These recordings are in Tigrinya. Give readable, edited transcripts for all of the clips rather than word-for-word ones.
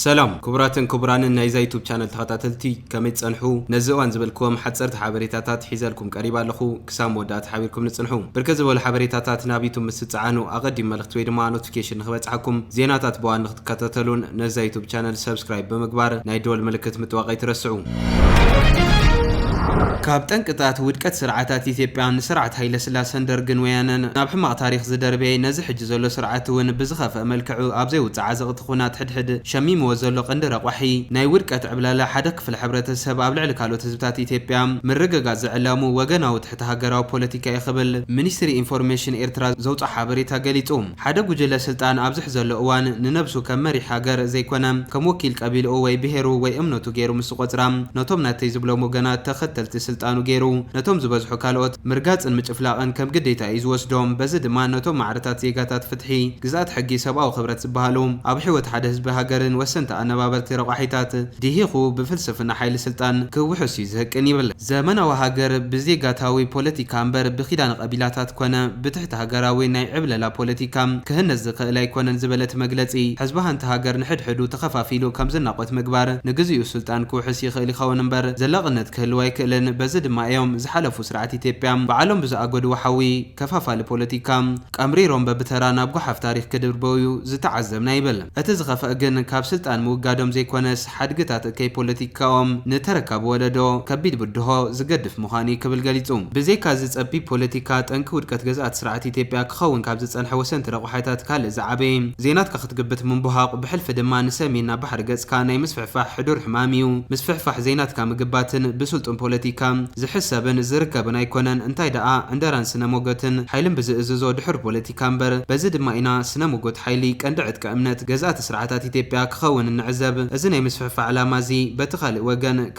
سلام كبراتن كبرانن نايزا يوتيوب channel تخاطاتلتي كمي تصنحو نزوان زبلكم حصرت حبريتاتات حيزالكم قريبا لخو كسام ودات حبيركم نصنحو بركز ولا حبريتاتات نابيتم مستعانو اقدم ملخت وي دما نوتيفيكيشن نخبصحكم زيناتات بوان نتكاتتلون نزا يوتيوب channel سبسكرايب بمغبار ناي دول ملكت متواقي ترسعو كابتن قطعت ودقت سرعات ايثيوبيا سرعت هايله سلاسن درغن ويانن ناب حماق تاريخ زدربي نزي حج زلو سرعت ون بزخف ملكعو ابزي وصعازق تخونات حدحد شميم وزلو قندر قحي ناي ودقت عبلاله حدك في الحبرتسب ابلع كالو تزبتات ايثيوبيا مرغغا زعلامو وغناو تحت هاغراو بوليتيكا يخبل مينستري انفورميشن ايرترا زوص حبريتا غليصوم حدا غجله سلطان ابزح زلو اوان ننبسو كمري حاجر زيكونم كموكيل قبيل او وي بهرو وي امنوتو غيرو مسقطرام نوتوم ناتي زبلو مغنات تختلت سلطانو غيرو نتوم زبزحو كالوت مرغاصن مچفلاقن كم غديتا يزوسدوم بزد ما نتوم معرتات زيغاتات فتحي غزات حقي سباو خبرت زبهالو اب حيوت حدا حزب هاجرن وسنت انبابرتي رقحيتات ديهيخو بفلسفنا حيل سلطان كوحسي زهقن يبل زمنو هاجر بزيغاتاوي بوليتيكا امبر بخيدان قبيلاتات كونه بتحت هاجراوي ناي عبللا بوليتيكا كهنز لا يكونن زبلت مغلصي حزبها انت هاجر نحدحدو تخفافيلو كم زناقوت مغبار نغزيو سلطان كوحسي خيلي خون امبر زلقنت كهلواي كلن بزد ما يوم زحلفو سرعت ايثيوبيا بعلم بزاغود وحوي كفافال بوليتيكا قمريروم ببترانا بغحف تاريخ كدربويو زتعزمنا يبل اتزغف اجن كاب سلطان موغادوم زيكونس حدغتات كي بوليتيكاوم نتركب ولدو كبيد بدهو زغدف مخاني كبل غليصوم بزيكا زصبي بوليتيكا طنك ودقت غزات سرعت ايثيوبيا كخون كاب زصنح وسنت رقحيتات كال زعبي زينات كختغبت من بوهاق بحلف دما نسمينا بحر غص كاناي مسفحفح حدور حماميو مسفحفح زينات كمغباتن بسلطن بوليتيكا زحسبن زركبن ايكونن انتاي دعا اندران سنموغتن حيلن بزئززو دحر بوليتيكا امبر بزد ماينا سنموغت حيلي قندعت كامنت غزات سرعات ايثيوبيا كخون النعزب ازني مسفحفح علامازي بتخال وغن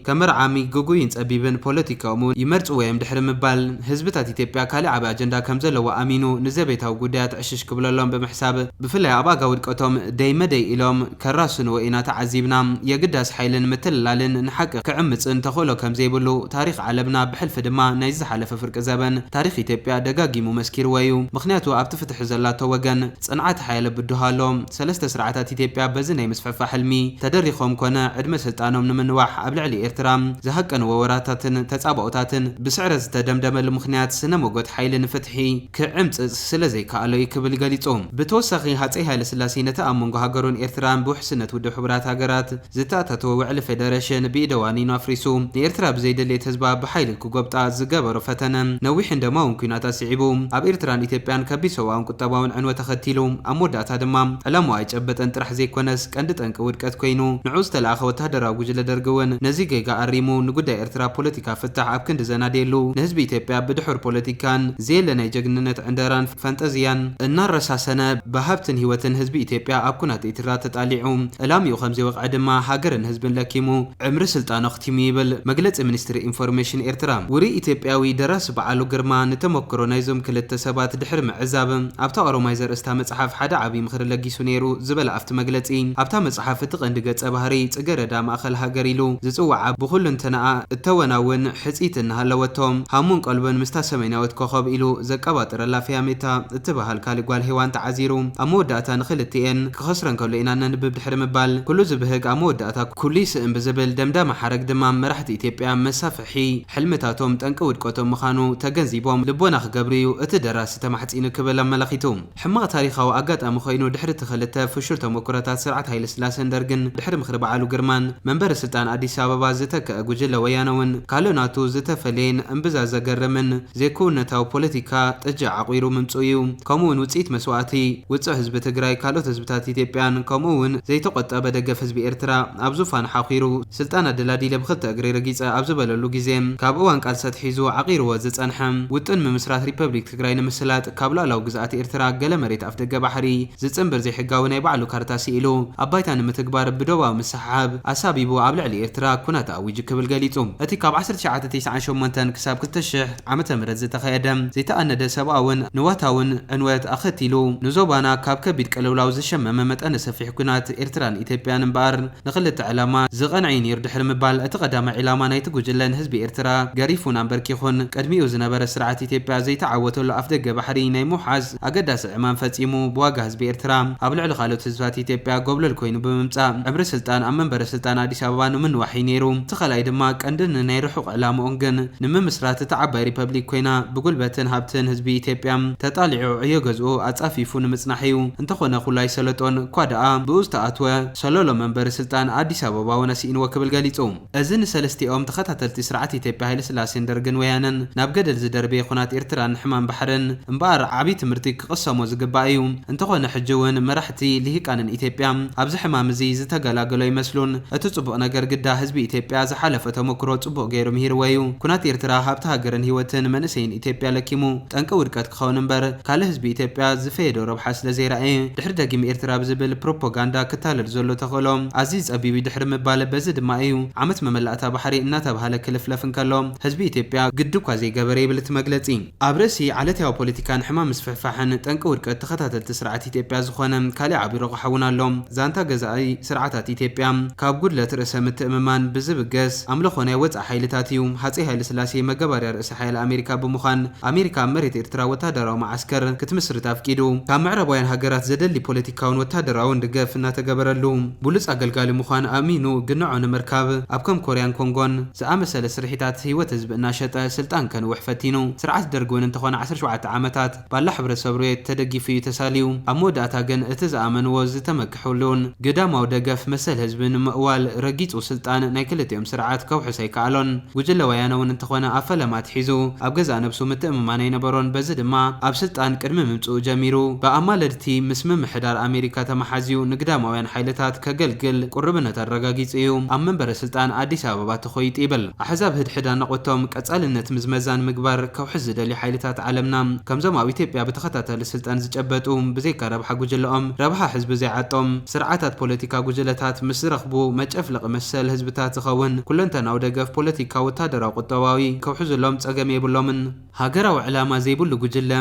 كمرعامي غوغوين صبيبن بوليتيكاوم يمرص ويم دحر مبال حزبታት ايثيوبيا كالي عبا اجندا كمزلو امينو نزبيتاو غدات عشش كبللهم بمحساب بفلاي اباغا ودقتهم ديمدي الهم كراسن وإنا تعذيبنا يقداس حيلن متللالن نحقق كعمصن تخولو كمزيبلو تاريخ عالمنا بحلف دما نايز حلف فرق زبن تاريخ ايثيوبيا دغاغيمو مسكير ويو مخنياتو اب تفتح زلاتو وغن صنعات حيل بدوهالوم ثلاثه سرعات ايثيوبيا بزناي مسففا حلمي تدريخوم كونه عدم سلطانوم نمنواح ابلعلي ايرترام زحقن ووراتاتن تصابوتاتن بسعر تدمدم المخنيات سنموغت حيل نفتحي كعمص سلازي كالو يكبل غليصوم بتوسخي هاصي حيل سلاسي نتامنغو هاغرون ايرترام بوحسنت ود حبرات هاغرات زتاتاتو وعل فيدريشن بيدوانينو افريسو ايرترا بزيدلي تزبا بحيل كوغبطا زغبرو فتنن نويح اندماون كيناتا سيعبو اب ايرتران ايثيوبيان كبيسوان قطباون عنوه تختيلو اموداتا دمام علامو ايچبطن طرح زيكونس قند طنق ودقت كوينو نعوز تلاخ وتهدرا غجل درغون نزي غيغا اريمو نغدا ايرترا بوليتيكا فتح اب كند زناديلو نحزب ايثيوبيا بدحور بوليتيكان زيلنا جغننت اندران فانتازيان النرساسنه بهبتن هيوتن حزب ايثيوبيا اب كنات ايترا تطالعو علاميو خمزي وقع دما هاجرن حزبن لكيمو عمر سلطان اختيمي يبل مجلس مينستري انفورميشن ايرترا وري ايثيوبياوي درس بعالو غرما نتمكرو نايزوم كلته سبات دحر معزاب ابتا اورومايزر استا مصحف حدا عبي مخر لغيسو نيرو زبل افت مجلصي ابتا مصحف تقند غص بهري صغردا ماخل هاجريلو زصوع بكل تناء التوناون حصيتن هلوتهم همون قلبن مستسميناوت كوخب إلو زقباطر لافيا ميتا اتبهال كالي غوال هيوان تعزيرو اموداتا نخلتين كخسرن كلينا ننبب دحر مبال كله زبهق اموداتا كليس ام بزبل دمدام حرق دمام مرحت ايثيوبيا مسافحي حلمتاتهم طنق ودقتهم مخانو تغنزيبوم لبونا خغبريو اتدراس تمحصين كبل ملخيتهم حما تاريخاو اغاطام خوينو دحر تخلته فشور تمكراتات سرعت هايل سلاسن درغن دحر مخرب عالو غرمان منبر سلطان اديس ابابا زتك غجل ويانون كالوناتو زتفلين امبزا زغرمن زيكونتاو بوليتيكا طجع عقيرو ممصيو كمون وصيت مسواتي وصح حزب تግራይ كالوت حزبታት ايثيوبيان كمون زيتقطب دغف حزب ايرترا ابزوفان حقيرو سلطان دلادي لبخت اغري رغيصه ابزبللو غيزم كابوان قالسات حيزو عقيرو زصنحم وطن ممسرات ريبابليك تግራይ نمسلات كابلالاو غزات ايرترا ገለ መሬት አፍደገ ባህሪ ዝጽምብር ዘይሕጋው ናይ ባዕሉ ካርታ ሲኢሉ አባይታን ምትግባር ብደዋው መስሓብ አሳቢቡ አብልዕሊ ኤርትራ ኩናታ አዊጅ ክብል ገሊጹም እቲ ካብ 1998 ክሳብ 2000 ዓመተ ምህረት ዝተኸየደም ዘይተኣነደ ሰብኣውን ንዋታውን ዕንወት ኣኸቲሉ ንዞባና ካብ ከቢድ ቀለውላው ዝሸመመ መጠነ ሰፊሕ ኩናት ኤርትራን ኢትዮጵያን እምበር ንኽልተ ዕላማ ዝቐንዒን ይርድሕር ምባል እቲ ቀዳማይ ዕላማ ዕላማ ናይቲ ጉጅለን ህዝቢ ኤርትራ ገሪፉን አንበርኪኹን ቅድሚኡ ዝነበረ ስርዓት ኢትዮጵያ ዘይተዓወተሉ ኣፍደገ ባሕሪ ናይ ሙሓዝ ኣገዳሲ ዕማን ፈጺሙ ብዋጋ ህዝቢ ኤርትራ ኣብ ልዕሊ ካልኦት ህዝባት ኢትዮጵያ ጎብለል ኮይኑ ብምምጻእ ዕምሪ ስልጣን ኣብ መንበረ ስልጣን ኣዲስ ኣበባ ንምንዋሕ ነይሩ። እቲ ኻልኣይ ድማ ቀንድን ናይ ርሑቕ ዕላምኡን ግን ንምምስራት እቲ ዓባይ ሪፐብሊክ ኮይና ብጉልበትን ሃብትን ህዝቢ ኢትዮጵያ ተጣሊዑ ዕዮ ገዝኡ ኣጻፊፉ ንምጽናሕ እዩ። እንተኾነ ኩላይ ሰለጦን እኳ ደኣ ብኡ ዝተኣትወ ሰለሎ መንበሪ ስልጣን ኣዲስ ኣበባ እውን ኣሲኢንዎ ክብል ገሊጹ። እዚ ንሰለስቲኦም ተኸታተልቲ ስርዓት ኢትዮጵያ ሃይለስላሴን ደርግን ወያነን ናብ ገደል ዝደርበየ ኩናት ኤርትራን ሕማም ባሕርን እምበኣር ዓብዪ ትምህርቲ ክቕሰሞ ዝግባእ እዩ። እንተኾነ ሕጂ እውን መራሕቲ ልሂቃንን ኢትዮጵያ ኣብዚ ሕማም እዚ ዝተገላገሎ ይመስሉን። እቲ ጽቡቕ ነገር ግዳ ህዝቢ ኢትዮጵያ ዝሓለፈ ተመክሮ ጽቡቕ ገይሩ ምሂርዎ እዩ። ኩናት ኤርትራ ሃብቲ ሃገርን ህይወትን መንእሰይን ኢትዮጵያ ለኪሙ ጠንቂ ውድቀት ክኸውን እምበር ካልእ ህዝቢ ኢትዮጵያ ዝፈየዶ ረብሓ ስለ ዘይረኣየ ድሕሪ ደጊም ኤርትራ ብዝብል ፕሮፓጋንዳ ክታለል ዘሎ ተኽእሎ ኣዝዩ ጸቢብ ድሕሪ ምባለ በዚ ድማ እዩ ዓመት መመላእታ ባሕሪ እናተባህለ ክልፍለፍ እንከሎ ህዝቢ ኢትዮጵያ ግድ እኳ ዘይገበረ ይብል እቲ መግለጺ። ኣብ ርእሲ ዓለታዊ ፖለቲካን ሕማም ምስፍሕፋሕን ጠንቂ ውድቀት ተኸታተልቲ ስርዓት ኢትዮጵያ ዝኾነ ካልእ ዓብዪ ረቕሓ እውን ኣሎ። ዛንታ ገዛኢ ስርዓታት ኢትዮጵያ ካብ ጉድለት ርእሰ ምትእምማን ብዝብገስ ኣምልኾ ናይ ወፃኢ ሓይልታት እዩ። ሃፀይ ሃይለስላሴ መገባርያ ርእሲ ሓይሊ ኣሜሪካ ብምዃን ኣሜሪካ ኣብ መሬት ኤርትራ ወታደራዊ ማዓስከር ክትምስርት ኣፍቂዱ ካብ ምዕራባውያን ሃገራት ዘደሊ ፖለቲካውን ወታደራውን ድገፍ እናተገበረሉ ብሉፅ ኣገልጋሊ ምዃን ኣሚኑ ግንዖ ንምርካብ ኣብ ከም ኮርያን ኮንጎን ዝኣመሰለ ስርሒታት ህይወት ህዝቢ እናሸጠ ስልጣን ከንውሕ ፈቲኑ ስርዓት ደርጊ እውን እንተኾነ 17 ዓመታት ባላ ሕብረተሰብ ርዌት ተደጊፉ እዩ ተሳልዩ። ኣብ መወዳእታ ግን እቲ ዝኣመንዎ ዝተመክሑሉን ግዳማዊ ደገፍ መሰል ህዝቢ ንምእዋል ረጊፁ ስልጣን ናይ ክልቲኦም ስርዓት ከውሕስ ኣይከኣሎን። ጉጅለ ወያነ እውን እንተኾነ ኣብ ፈለማት ሒዙ ኣብ ገዛእ ነብሱ ምትእምማን ኣይነበሮን። በዚ ድማ ኣብ ስልጣን ቅድሚ ምምፅኡ ጀሚሩ ብኣማለድቲ ምስ ምምሕዳር ኣሜሪካ ተመሓዝዩ ንግዳማውያን ሓይልታት ከገልግል ቁርብነት ኣረጋጊጹ እዩ ኣብ መንበረ ስልጣን ኣዲስ ኣበባ ተኾይጡ ይብል። ኣሕዛብ ህድሕድ ኣነቖቶም ቀጻልነት ምዝመዛን ምግባር ከውሕስ ዝደልዩ ሓይልታት ዓለምና ከምዞም ኣብ ኢትዮጵያ ብተኸታተሊ ስልጣን ዝጨበጡ ብዘይካ ረብሓ ጉጅለኦም ረብሓ ህዝቢ ዘይዓጦም ስርዓታት ፖለቲካ ጉጅለታት ምስ ዝረኽቡ መጨፍለቕ መሰል ህዝብታት ዝኸውን ኩለንተናዊ ደገፍ ፖለቲካ ወታደራዊ ቁጠባዊ ከውሕዝሎም ጸገም የብሎምን። ሃገራዊ ዕላማ ዘይብሉ ጉጅለ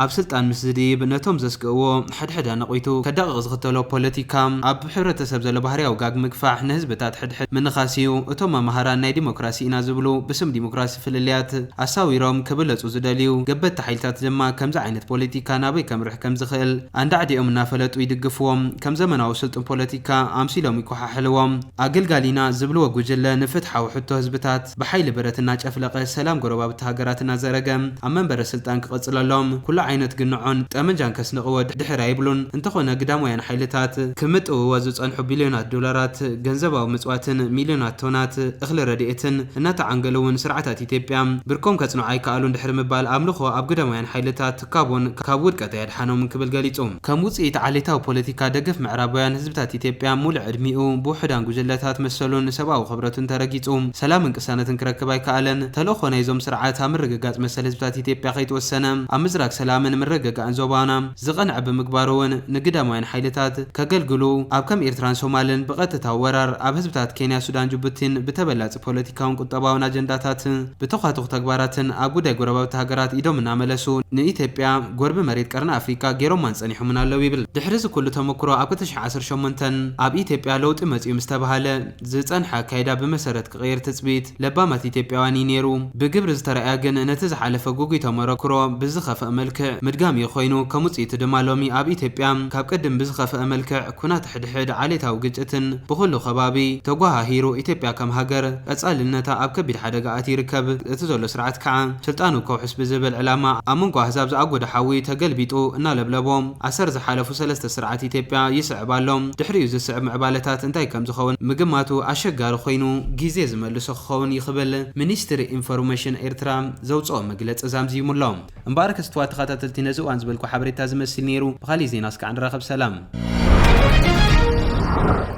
ኣብ ስልጣን ምስ ዝድይብ ነቶም ዘስግእዎ ሕድሕድ ኣነቒቱ ከዳቕቕ ዝኽተሎ ፖለቲካ ኣብ ሕብረተሰብ ዘሎ ባህርያዊ ጋግ ምግፋሕ ንህዝብታት ሕድሕድ ምንኻስ እዩ። እቶም መምሃራን ናይ ዲሞክራሲ ኢና ዝብሉ ብስም ዲሞክራሲ ፍልልያት ኣሳዊሮም ክብለጹ ዝደልዩ ገበቲ ሓይልታት ድማ ከምዚ ዓይነት ፖለቲካ ናበይ ከምርሕ ከም ዝኽእል ኣንዳዕዲኦም እናፈለጡ ይድግፍዎም። ከም ዘመናዊ ስልጡን ፖለቲካ ኣምሲሎም ይኮሓሕልዎም። ኣገልጋሊና ዝብልዎ ጉጅለ ንፍትሓዊ ሕቶ ህዝብታት ብሓይሊ ብረት እናጨፍለቐ ሰላም ጎረባብቲ ሃገራት እናዘረገ ኣብ መንበረ ስልጣን ክቕጽለሎም ኩሉ ዓይነት ግንዖን ጠመንጃን ከስንቕዎ ድሕሪ ኣይብሉን። እንተኾነ ግዳማውያን ሓይልታት ክምጥውዎ ዝጸንሑ ቢልዮናት ዶላራት ገንዘባዊ ምጽዋትን ሚልዮናት ቶናት እኽሊ ረድኤትን እናተዓንገለውን ስርዓታት ኢትዮጵያ ብርኮም ከጽንዑ ኣይከኣሉን ድሕሪ ምባል ኣምልኾ ኣብ ግዳማውያን ሓይልታት ትካቦን ካብ ውድቀት ኣየድሓኖም ክብል ገሊጹ። ከም ውጽኢት ዓሌታዊ ፖለቲካ ደገፍ ምዕራባውያን ህዝብታት ኢትዮጵያ ሙሉእ ዕድሚኡ ብውሕዳን ጉጅለታት መሰሉን ሰብኣዊ ኽብረቱን ተረጊጹ ሰላምን ቅሳነትን ክረክብ ኣይከኣለን። ተልእኾ ናይዞም ስርዓት ኣብ ምርግጋጽ መሰል ህዝብታት ኢትዮጵያ ከይትወሰነ ኣብ ምዝራግ ሰላምን ምርግጋእን ዞባና ዝቐንዐ ብምግባሩ እውን ንግዳማውያን ሓይልታት ከገልግሉ ኣብ ከም ኤርትራን ሶማልን ብቐጥታዊ ወራር ኣብ ህዝብታት ኬንያ፣ ሱዳን፣ ጅቡቲን ብተበላፂ ፖለቲካውን ቁጠባውን ኣጀንዳታት ብተኻትኹ ተግባራትን ኣብ ጉዳይ ጎረባብቲ ሃገራት ኢዶም እናመለሱ ንኢትዮጵያ ጎርቢ መሬት ቀርኒ ኣፍሪካ ገይሮማን ጸኒሖምን ኣለዉ ይብል። ድሕሪ እዚ ኩሉ ተመክሮ ኣብ 2018 ኣብ ኢትዮጵያ ለውጢ መጺኡ ምስ ተባሃለ ዝጸንሐ ኣካይዳ ብመሰረት ክቕይር ትጽቢት ለባማት ኢትዮጵያውያን እዩ ነይሩ። ብግብሪ ዝተረኣያ ግን ነቲ ዝሓለፈ ጉጉይ ተመረክሮ ብዝኸፍአ መልክዕ ምድጋሚ ኮይኑ ከም ውጽኢቱ ድማ ሎሚ ኣብ ኢትዮጵያ ካብ ቅድም ብዝኸፍአ መልክዕ ኩናት ሕድሕድ ዓሌታዊ ግጭትን ብኹሉ ከባቢ ተጓሃሂሩ ኢትዮጵያ ከም ሃገር ቀጻልነታ ኣብ ከቢድ ሓደጋ ይርከብ። እቲ ዘሎ ስርዓት ከዓ ስልጣኑ ከውሕስ ብዝብል ዕላማ ኣብ መንጎ ኣሕዛብ ዝኣጎደ ሓዊ ተገልቢጡ እናለብለቦም ኣሰር ዝሓለፉ 3 ስርዓት ኢትዮጵያ ይስዕባሎም። ድሕሪኡ ዝስዕብ ምዕባለታት እንታይ ከም ዝኸውን ምግማቱ ኣሸጋሪ ኮይኑ ግዜ ዝመልሶ ክኸውን ይኽብል ሚኒስትሪ ኢንፎርሜሽን ኤርትራ ዘውፅኦ መግለፂ ዛምዚሙሎም። እምበኣር ክስትዋት ተኸታተልቲ ነዚ እዋን ዝበልኩ ሓበሬታ ዝመስል ነይሩ። ብኻሊእ ዜና እስካዕ ንራኸብ ሰላም።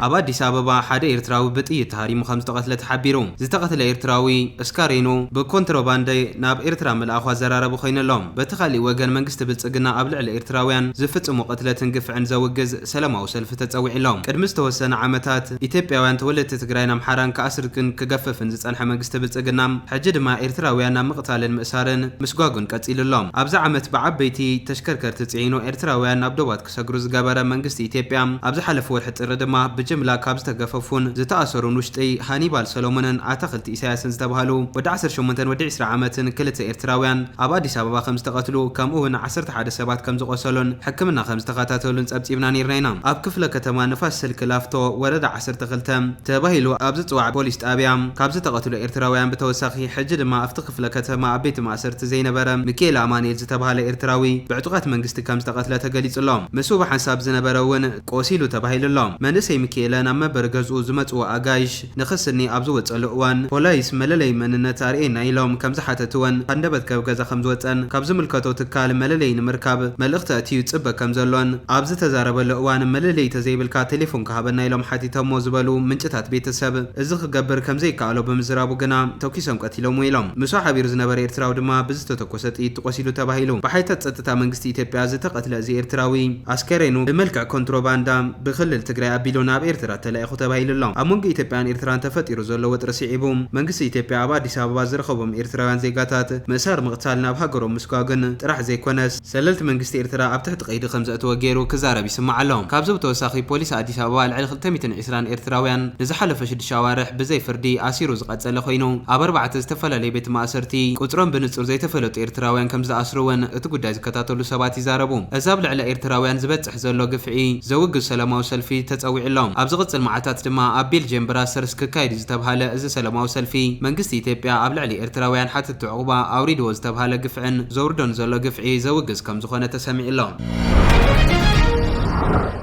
ኣብ ኣዲስ ኣበባ ሓደ ኤርትራዊ ብጥይት ተሃሪሙ ከም ዝተቐትለ ተሓቢሩ። ዝተቐትለ ኤርትራዊ እስካሬኖ ብኮንትሮባንድ ናብ ኤርትራ መልኣኹ ዘራረቡ ኮይነሎም። በቲ ካሊእ ወገን መንግስቲ ብልጽግና ኣብ ልዕሊ ኤርትራውያን ዝፍጽሙ ቅትለትን ግፍዕን ዘውግዝ ሰላማዊ ሰልፊ ተጸዊዕሎም። ቅድሚ ዝተወሰነ ዓመታት ኢትዮጵያውያን ተወለድቲ ትግራይን ኣምሓራን ከኣስርን ክገፍፍን ዝጸንሐ መንግስቲ ብልጽግና ሕጂ ድማ ኤርትራውያን ናብ ምቕታልን ምእሳርን ምስጓጉን ቀጺሉሎም። ኣብዚ ዓመት ብዓበይቲ ተሽከርከርቲ ጽዒኑ ኤርትራውያን ናብ ዶባት ክሰግሩ ዝገበረ መንግስቲ ኢትዮጵያ ኣብ ዝሓለፈ ወርሒ ጥሪ ድማ ብጅምላ ካብ ዝተገፈፉን ዝተኣሰሩን ውሽጢ ሃኒባል ሰሎሞንን ኣታኽልቲ ኢሳያስን ዝተባሃሉ ወዲ 18 ወዲ 20 ዓመትን ክልተ ኤርትራውያን ኣብ ኣዲስ ኣበባ ከም ዝተቐትሉ ከምኡውን 11 ሰባት ከም ዝቆሰሉን ሕክምና ከም ዝተኸታተሉን ጸብጺብና ነርና ኢና። ኣብ ክፍለ ከተማ ንፋስ ስልክ ላፍቶ ወረዳ 12 ተባሂሉ ኣብ ዝጽዋዕ ፖሊስ ጣብያ ካብ ዝተቐትሉ ኤርትራውያን ብተወሳኺ ሕጂ ድማ ኣብቲ ክፍለ ከተማ ኣብ ቤት ማእሰርቲ ዘይነበረ ሚካኤል ኣማኑኤል ዝተባሃለ ኤርትራዊ ብዕጡቃት መንግስቲ ከም ዝተቐትለ ተገሊጹሎም። ምስ ብሓንሳብ ዝነበረ እውን ቆሲሉ ተባሂሉሎም። መንእሰይ ሚካኤል ናብ መንበሪ ገዝኡ ዝመጽኡ ኣጋይሽ ንኽስኒ ኣብ ዝወጸሉ እዋን ፖሊስ መለለይ መንነት ኣርኤና ኢሎም ከም ዝሓተትውን ኣንደበት ካብ ገዛ ከም ዝወፀን ካብ ዝምልከቶ ትካል መለለይ ንምርካብ መልእኽቲ ኣትዩ ጽበ ከም ዘሎን ኣብ ዝተዛረበሉ እዋን መለለይ ተዘይብልካ ቴሌፎን ክሃበና ኢሎም ሓቲቶሞ ዝበሉ ምንጭታት ቤተሰብ እዚ ክገብር ከም ዘይከኣሎ ብምዝራቡ ግና ተኪሶም ቀቲሎም ኢሎም። ምስ ሓቢሩ ዝነበረ ኤርትራዊ ድማ ብዝተተኮሰ ጥይት ቆሲሉ ተባሂሉ። ብሓይታት ጸጥታ መንግስቲ ኢትዮጵያ ዝተቐትለ እዚ ኤርትራዊ ኣስከሬኑ ብመልክዕ ኮንትሮባንዳ ብክልል ትግራይ ኣቢሉ ናብ ኤርትራ ተላኢኹ ተባሂሉሎም። ኣብ መንጎ ኢትዮጵያን ኤርትራን ተፈጢሩ ዘሎ ወጥሪ ስዒቡ መንግስቲ ኢትዮጵያ ኣብ ኣዲስ ኣበባ ዝርከቦም ኤርትራውያን ዜጋታት ምእሳር ምቕታል ናብ ሃገሮም ምስጓግን ጥራሕ ዘይኮነስ ሰለልቲ መንግስቲ ኤርትራ ኣብ ትሕቲ ቀይዲ ከም ዘእተወ ገይሩ ክዛረብ ይስማዕ ኣሎ። ካብዚ ብተወሳኺ ፖሊስ ኣዲስ ኣበባ ልዕሊ 220 ኤርትራውያን ንዝሓለፈ 6 ኣዋርሕ ብዘይ ፍርዲ ኣሲሩ ዝቐጸለ ኮይኑ ኣብ 4 ዝተፈላለየ ቤት ማእሰርቲ ቁጽሮም ብንጹር ዘይተፈለጡ ኤርትራውያን ከም ዝኣስሩውን እቲ ጉዳይ ዝከታተሉ ሰባት ይዛረቡ። እዚ ኣብ ልዕሊ ኤርትራውያን ዝበጽሕ ዘሎ ግፍዒ ዘውግዝ ሰላማዊ ሰልፊ ተጸዊዕሎም። ኣብ ዝቕጽል መዓልታት ድማ ኣብ ቤልጅየም ብራሰልስ ክካየድ ዝተባሃለ እዚ ሰላማዊ ሰልፊ መንግስቲ ኢትዮጵያ ኣብ ልዕሊ ኤርትራውያን ሓትት ዕቁባ ኣውሪድዎ ዝተባሃለ ግፍዕን ዘውርዶን ዘሎ ግፍዒ ዘውግዝ ከም ዝኾነ ተሰሚዕሎም።